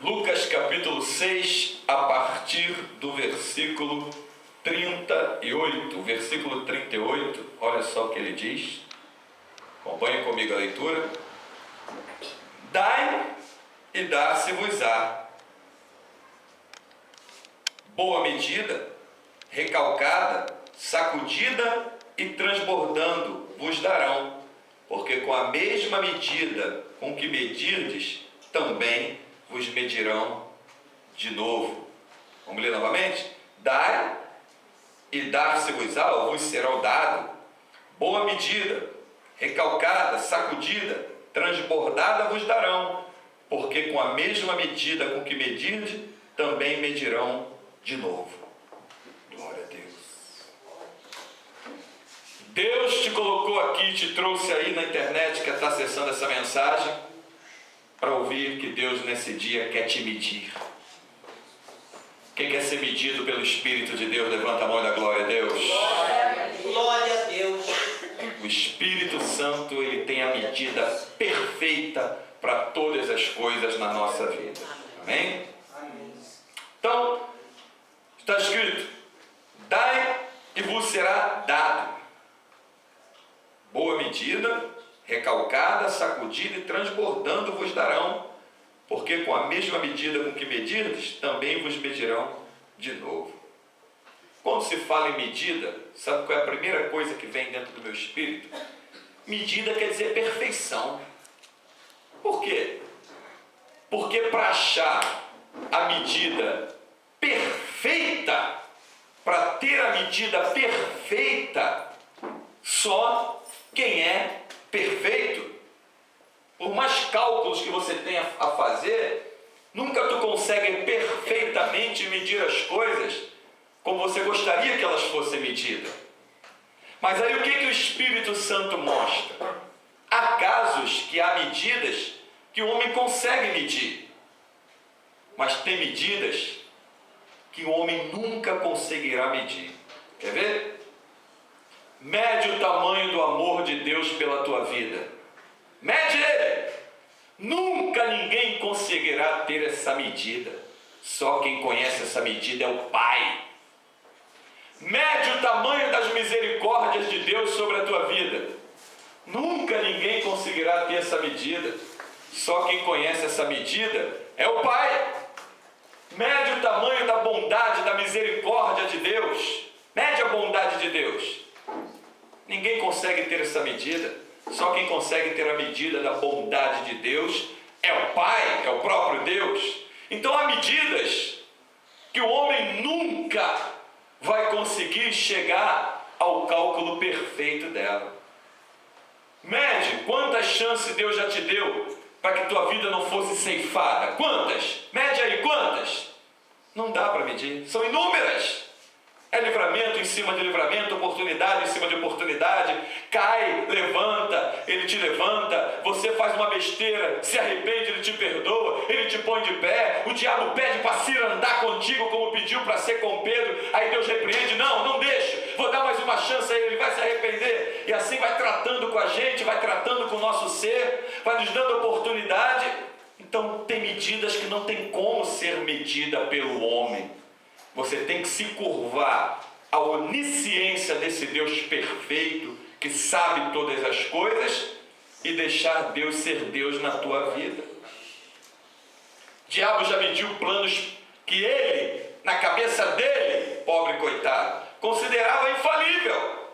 Lucas capítulo 6, a partir do versículo 38. Versículo 38, olha só o que ele diz. Acompanhe comigo a leitura. Dai e dar-se-vos-á. Boa medida, recalcada, sacudida e transbordando vos darão, porque com a mesma medida com que medirdes, também vos medirão de novo. Vamos ler novamente? Dai e dar-se-vos-á, ou vos será dado. Boa medida, recalcada, sacudida, transbordada vos darão, porque com a mesma medida com que medirdes, também medirão de novo. Glória a Deus. Deus te colocou aqui, te trouxe aí na internet, que está acessando essa mensagem, para ouvir que Deus nesse dia quer te medir. Quem quer ser medido pelo Espírito de Deus, levanta a mão da glória a Deus. Glória a Deus. O Espírito Santo, ele tem a medida perfeita para todas as coisas na nossa vida. Amém? Então, está escrito: dai e vos será dado. Boa medida, recalcada, sacudida e transbordando vos darão, porque com a mesma medida com que medirdes, também vos medirão de novo. Quando se fala em medida, sabe qual é a primeira coisa que vem dentro do meu espírito? Medida quer dizer perfeição. Por quê? Porque para achar a medida perfeita, para ter a medida perfeita, só quem é perfeito. Por mais cálculos que você tenha a fazer, nunca tu consegue perfeitamente medir as coisas como você gostaria que elas fossem medidas. Mas aí o que o Espírito Santo mostra? Há casos que há medidas que o homem consegue medir, mas tem medidas que o homem nunca conseguirá medir. Quer ver? Mede o tamanho do amor de Deus pela tua vida. Mede ele. Nunca ninguém conseguirá ter essa medida. Só quem conhece essa medida é o Pai. Mede o tamanho das misericórdias de Deus sobre a tua vida. Nunca ninguém conseguirá ter essa medida. Só quem conhece essa medida é o Pai. Mede o tamanho da bondade, da misericórdia de Deus. Mede a bondade de Deus. Ninguém consegue ter essa medida. Só quem consegue ter a medida da bondade de Deus é o Pai, é o próprio Deus. Então há medidas que o homem nunca vai conseguir chegar ao cálculo perfeito dela. Mede quantas chances Deus já te deu para que tua vida não fosse ceifada. Quantas? Mede aí, quantas? Não dá para medir, são inúmeras. É livramento em cima de livramento, oportunidade em cima de oportunidade. Cai, levanta, ele te levanta. Você faz uma besteira, se arrepende, ele te perdoa, ele te põe de pé. O diabo pede para Ciro andar contigo como pediu para ser com Pedro. Aí Deus repreende: não deixa, vou dar mais uma chance a ele, ele vai se arrepender. E assim vai tratando com a gente, vai tratando com o nosso ser, vai nos dando oportunidade. Então tem medidas que não tem como ser medida pelo homem. Você tem que se curvar à onisciência desse Deus perfeito, que sabe todas as coisas, e deixar Deus ser Deus na tua vida. O diabo já mediu planos que ele, na cabeça dele, pobre coitado, considerava infalível.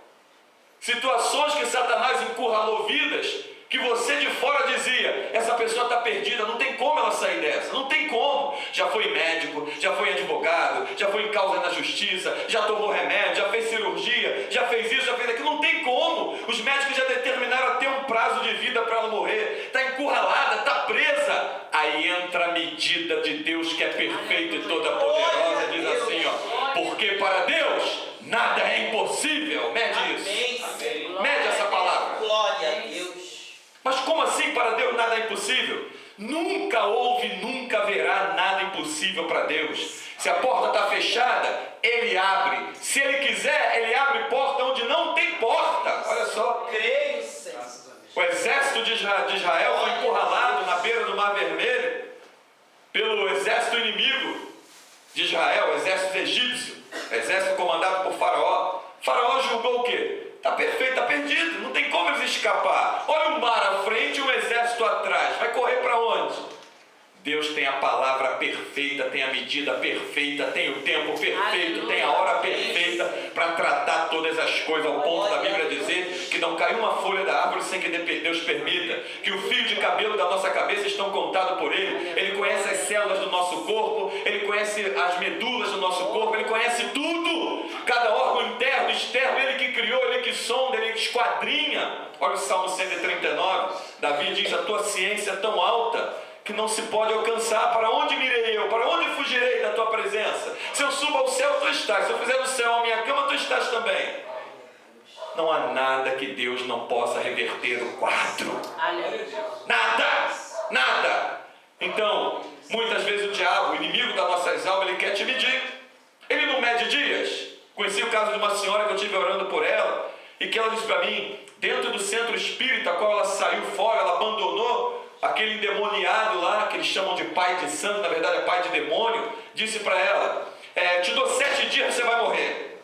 Situações que Satanás encurralou vidas, que você de fora dizia: essa pessoa está perdida, não tem como ela sair dessa, não tem como. Já foi médico, já foi advogado, já foi em causa na justiça, já tomou remédio, já fez cirurgia, já fez isso, já fez aquilo, não tem como. Os médicos já determinaram até um prazo de vida para ela morrer, está encurralada, está presa. Aí entra a medida de Deus, que é perfeita e toda poderosa, diz assim, ó: porque para Deus nada é impossível. Mede isso. Mede essa palavra. Glória a Deus. Mas como assim para Deus nada é impossível? Nunca houve, nunca haverá nada impossível para Deus. Se a porta está fechada, Ele abre. Se Ele quiser, Ele abre porta onde não tem porta. Olha só. Creio, Senhor. O exército de Israel foi encurralado na beira do Mar Vermelho pelo exército de Israel, o exército egípcio, exército comandado por Faraó. Faraó julgou o quê? Está perfeito, está perdido, não tem como eles escapar. Olha o mar à frente e um exército atrás, vai correr para onde? Deus tem a palavra perfeita, tem a medida perfeita, tem o tempo perfeito, tem a hora perfeita para tratar todas as coisas, ao ponto da Bíblia dizer que não cai uma folha da árvore sem que Deus permita, que o fio de cabelo da nossa cabeça estão contados por Ele. Ele conhece as células do nosso corpo, Ele conhece as medulas do nosso corpo, Ele conhece tudo, cada órgão interno, externo, Ele que criou, Ele que sonda, Ele que esquadrinha. Olha o Salmo 139, Davi diz: a tua ciência é tão alta que não se pode alcançar. Para onde mirei eu? Para onde fugirei da tua presença? Se eu subo ao céu, tu estás. Se eu fizer no céu a minha cama, tu estás também. Não há nada que Deus não possa reverter o quadro. Nada! Nada! Então, muitas vezes o diabo, o inimigo das nossas almas, ele quer te medir. Ele não mede dias. Conheci o caso de uma senhora que eu estive orando por ela, e que ela disse para mim, dentro do centro espírita, a qual ela saiu fora, ela abandonou aquele endemoniado lá, que eles chamam de pai de santo, na verdade é pai de demônio, disse para ela: te dou 7 dias, você vai morrer.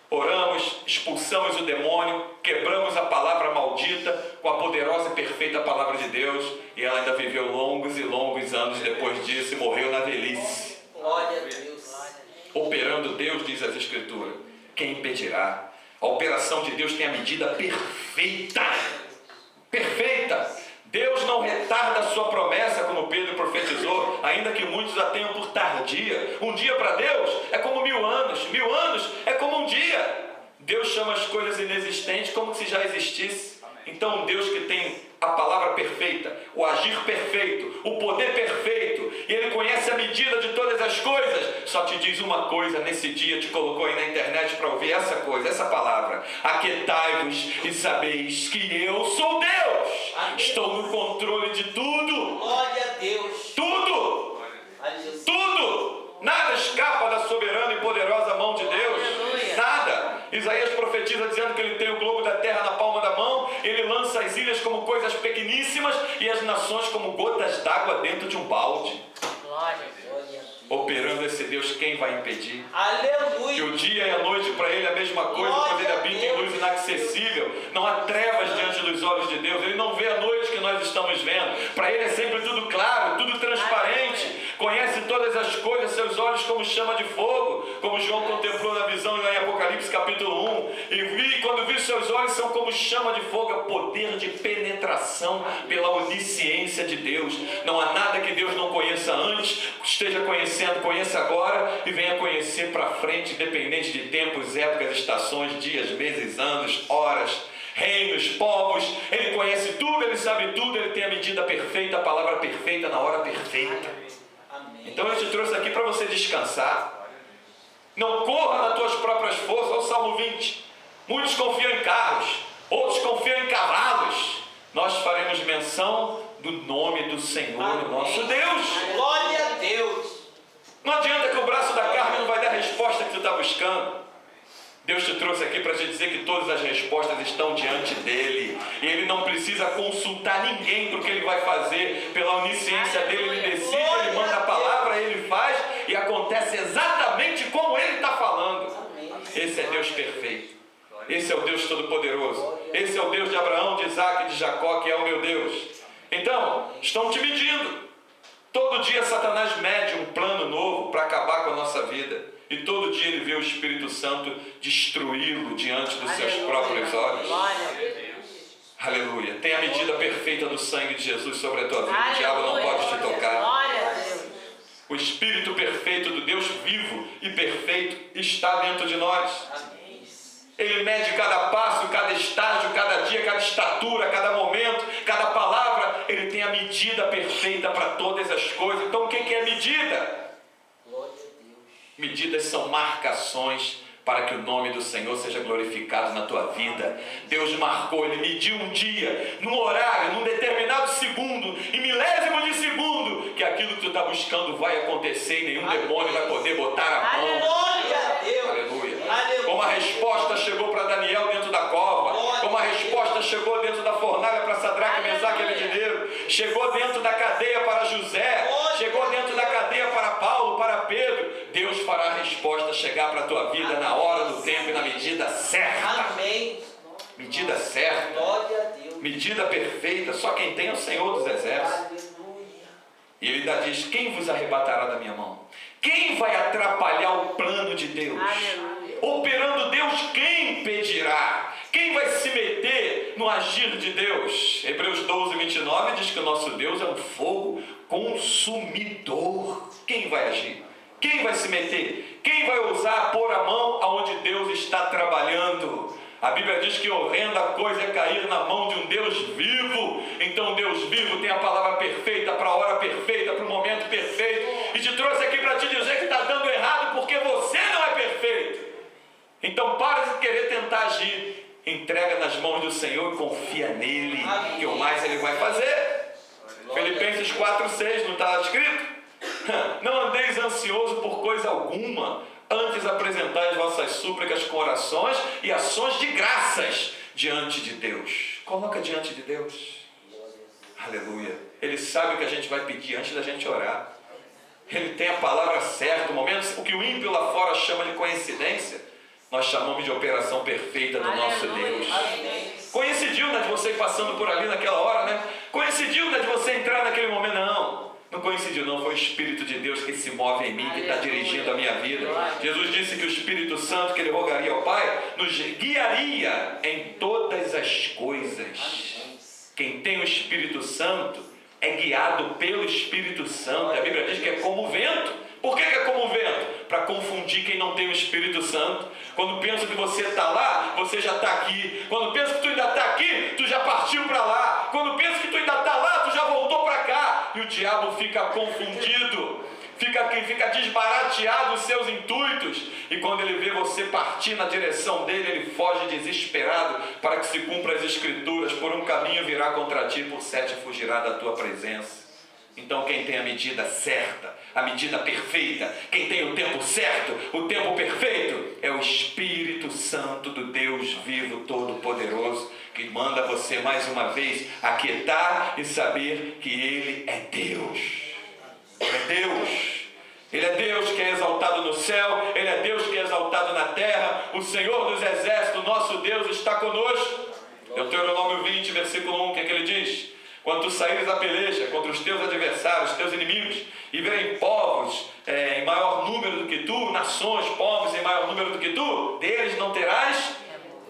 Oramos, expulsamos o demônio, quebramos a palavra maldita com a poderosa e perfeita palavra de Deus, e ela ainda viveu longos e longos anos depois disso e morreu na velhice. Glória a Deus. Operando Deus, diz as Escrituras, quem impedirá? A operação de Deus tem a medida perfeita. Perfeita. Deus não retarda a sua promessa, como Pedro profetizou, ainda que muitos a tenham por tardia. Um dia para Deus é como 1000 anos, 1000 anos é como um dia. Deus chama as coisas inexistentes como se já existisse. Então, um Deus que tem a palavra perfeita, o agir perfeito, o poder perfeito, e Ele conhece a medida de todas as coisas, só te diz uma coisa nesse dia, te colocou aí na internet para ouvir essa coisa, essa palavra: aquietai-vos e sabeis que eu sou Deus. Estou no controle de tudo. Glória a Deus. Tudo. Aleluia. Tudo. Nada escapa da soberana e poderosa mão de Deus. Nada. Isaías profetiza dizendo que Ele tem o globo da terra na palma da mão. Ele lança as ilhas como coisas pequeníssimas e as nações como gotas d'água dentro de um balde. Glória. Operando esse Deus, quem vai impedir? Aleluia. Que o dia e a noite para Ele é a mesma coisa, pois Ele habita em luz inacessível. Não há trevas diante dos olhos de Deus. Ele não vê a noite que nós estamos vendo. Para Ele é sempre tudo claro, tudo transparente. Conhece todas as coisas, seus olhos como chama de fogo, como João contemplou na visão lá em Apocalipse capítulo 1. E quando vi seus olhos são como chama de fogo, é poder de penetração pela onisciência de Deus. Não há nada que Deus não conheça antes, esteja conhecendo, conheça agora e venha conhecer para frente, independente de tempos, épocas, estações, dias, meses, anos, horas, reinos, povos. Ele conhece tudo, Ele sabe tudo, Ele tem a medida perfeita, a palavra perfeita na hora perfeita. Então eu te trouxe aqui para você descansar. Não corra nas tuas próprias forças. Olha o Salmo 20. Muitos confiam em carros, outros confiam em cavalos. Nós faremos menção do nome do Senhor, nosso Deus. Glória a Deus. Não adianta que o braço da carne não vai dar a resposta que tu está buscando. Deus te trouxe aqui para te dizer que todas as respostas estão diante dEle. E Ele não precisa consultar ninguém para o que Ele vai fazer. Pela onisciência dEle, Ele decide, Ele manda a palavra, Ele faz e acontece exatamente como Ele está falando. Esse é Deus perfeito. Esse é o Deus Todo-Poderoso. Esse é o Deus de Abraão, de Isaac e de Jacó, que é o meu Deus. Então, estão te medindo. Todo dia Satanás mede um plano novo para acabar com a nossa vida. E todo dia ele vê o Espírito Santo destruí-lo diante dos seus próprios olhos. Aleluia. Tem a medida perfeita do sangue de Jesus sobre a tua vida. O diabo não pode te tocar. O Espírito perfeito do Deus vivo e perfeito está dentro de nós. Ele mede cada passo, cada estágio, cada dia, cada estatura, cada momento, cada palavra. Ele tem a medida perfeita para todas as coisas. Então o que é medida? Medidas são marcações para que o nome do Senhor seja glorificado na tua vida. Deus marcou, Ele mediu um dia, num horário, num determinado segundo, em milésimo de segundo, que aquilo que tu está buscando vai acontecer e nenhum demônio vai poder botar a mão. Aleluia. Como a resposta chegou para Daniel dentro da cova, como a resposta chegou dentro da fornalha para Sadraque, Mesaque e Abednego, chegou dentro da cadeia para José, chegou dentro da cadeia Deus fará a resposta chegar para a tua vida na hora do tempo e na medida certa. Amém. Medida certa, Glória a Deus. medida perfeita, só quem tem é o Senhor dos Exércitos. Aleluia. E ele ainda diz: quem vos arrebatará da minha mão? Quem vai atrapalhar o plano de Deus? Aleluia. Operando Deus, quem impedirá? Quem vai se meter no agir de Deus? Hebreus 12, 29 diz que o nosso Deus é um fogo consumidor. Quem vai agir? Quem vai se meter? Quem vai ousar pôr a mão aonde Deus está trabalhando? A Bíblia diz que horrenda coisa é cair na mão de um Deus vivo. Então Deus vivo tem a palavra perfeita para a hora perfeita, para o momento perfeito. E te trouxe aqui para te dizer que está dando errado porque você não é perfeito. Então para de querer tentar agir. Entrega nas mãos do Senhor e confia nele, que o mais ele vai fazer. Filipenses 4,6 não está escrito? Não andeis ansioso por coisa alguma, antes apresentai as vossas súplicas com orações e ações de graças diante de Deus. Coloca diante de Deus. Aleluia. Ele sabe o que a gente vai pedir antes da gente orar. Ele tem a palavra certa. O que o ímpio lá fora chama de coincidência, nós chamamos de operação perfeita do nosso Deus. Coincidiu, né, de você passando por ali naquela hora, né? Coincidiu, né, de você entrar naquele momento? Não coincidiu, não. Foi o Espírito de Deus que se move em mim, que está dirigindo a minha vida. Jesus disse que o Espírito Santo, que ele rogaria ao Pai, nos guiaria em todas as coisas. Quem tem o Espírito Santo é guiado pelo Espírito Santo. A Bíblia diz que é como o vento. Por que é como o vento? Para confundir quem não tem o Espírito Santo. Quando pensa que você está lá, você já está aqui. Quando pensa que tu ainda está aqui, tu já partiu para lá. Quando pensa que tu ainda está lá, tu já voltou para cá. E o diabo fica confundido, fica desbarateado os seus intuitos. E quando ele vê você partir na direção dele, ele foge desesperado para que se cumpra as Escrituras. Por um caminho virá contra ti, por 7 fugirá da tua presença. Então quem tem a medida certa, a medida perfeita, quem tem o tempo certo, o tempo perfeito, é o Espírito Santo do Deus vivo, todo-poderoso, que manda você mais uma vez aquietar e saber que Ele é Deus. Ele é Deus. Ele é Deus que é exaltado no céu, Ele é Deus que é exaltado na terra. O Senhor dos Exércitos, nosso Deus, está conosco. Deuteronômio 20, versículo 1, o que é que ele diz? Quando tu saíres da peleja contra os teus adversários, teus inimigos, e verem povos em maior número do que tu, nações, povos em maior número do que tu, deles não terás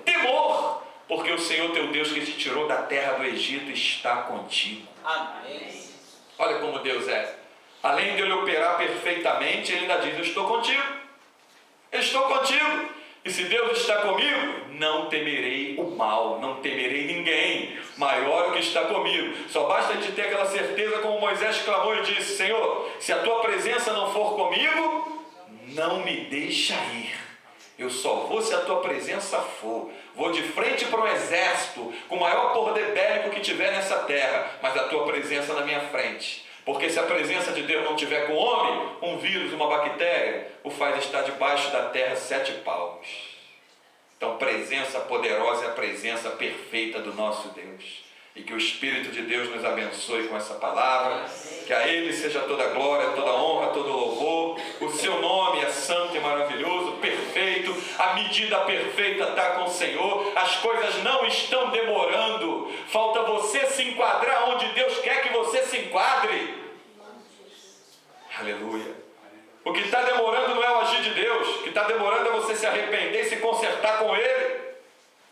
temor, porque o Senhor teu Deus que te tirou da terra do Egito está contigo. Amém. Olha como Deus é. Além de ele operar perfeitamente, ele ainda diz: eu estou contigo. Eu estou contigo. E se Deus está comigo, não temerei o mal, não temerei ninguém maior que está comigo. Só basta a gente ter aquela certeza, como Moisés clamou e disse: Senhor, se a tua presença não for comigo, não me deixa ir. Eu só vou se a tua presença for. Vou de frente para um exército, com o maior poder bélico que tiver nessa terra, mas a tua presença na minha frente. Porque se a presença de Deus não tiver com o homem, um vírus, uma bactéria, o faz estar debaixo da terra 7 palmos. Então, presença poderosa é a presença perfeita do nosso Deus. E que o Espírito de Deus nos abençoe com essa palavra. Que a Ele seja toda a glória, toda a honra, todo o louvor. O seu nome é santo e maravilhoso, perfeito. A medida perfeita está com o Senhor. As coisas não estão demorando. Falta você se enquadrar onde Deus quer que você se enquadre. Aleluia. O que está demorando não é o agir de Deus. O que está demorando é você se arrepender e se consertar com Ele.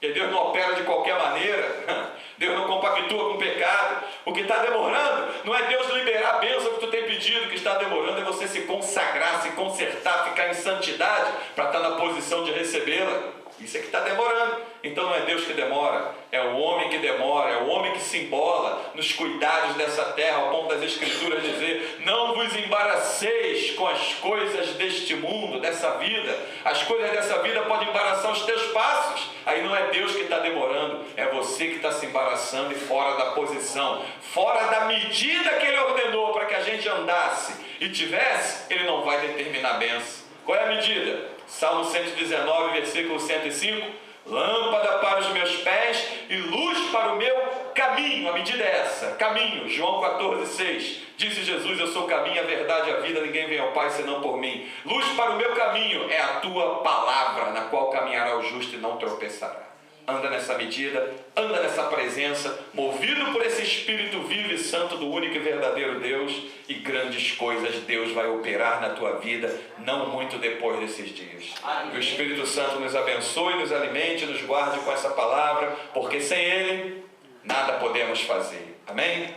Porque Deus não opera de qualquer maneira. Deus não compactua com o pecado. O que está demorando não é Deus liberar a bênção que tu tem pedido. O que está demorando é você se consagrar, se consertar, ficar em santidade para estar na posição de recebê-la. Isso é que está demorando. Então não é Deus que demora, é o homem que demora, é o homem que se embola nos cuidados dessa terra, ao ponto das Escrituras dizer: não vos embaraceis com as coisas deste mundo, dessa vida. As coisas dessa vida podem embaraçar os teus passos. Aí não é Deus que está demorando, é você que está se embaraçando e fora da posição, fora da medida que Ele ordenou para que a gente andasse e tivesse. Ele não vai determinar a bênção. Qual é a medida? Salmo 119, versículo 105. Lâmpada para os meus pés e luz para o meu caminho, a medida é essa, caminho, João 14,6, disse Jesus, eu sou o caminho, a verdade e a vida, ninguém vem ao Pai senão por mim. Luz para o meu caminho é a tua palavra, na qual caminhará o justo e não tropeçará. Anda nessa medida, anda nessa presença, movido por esse Espírito vivo e santo do único e verdadeiro Deus, e grandes coisas Deus vai operar na tua vida, não muito depois desses dias. Amém. Que o Espírito Santo nos abençoe, nos alimente, nos guarde com essa palavra, porque sem Ele, nada podemos fazer. Amém?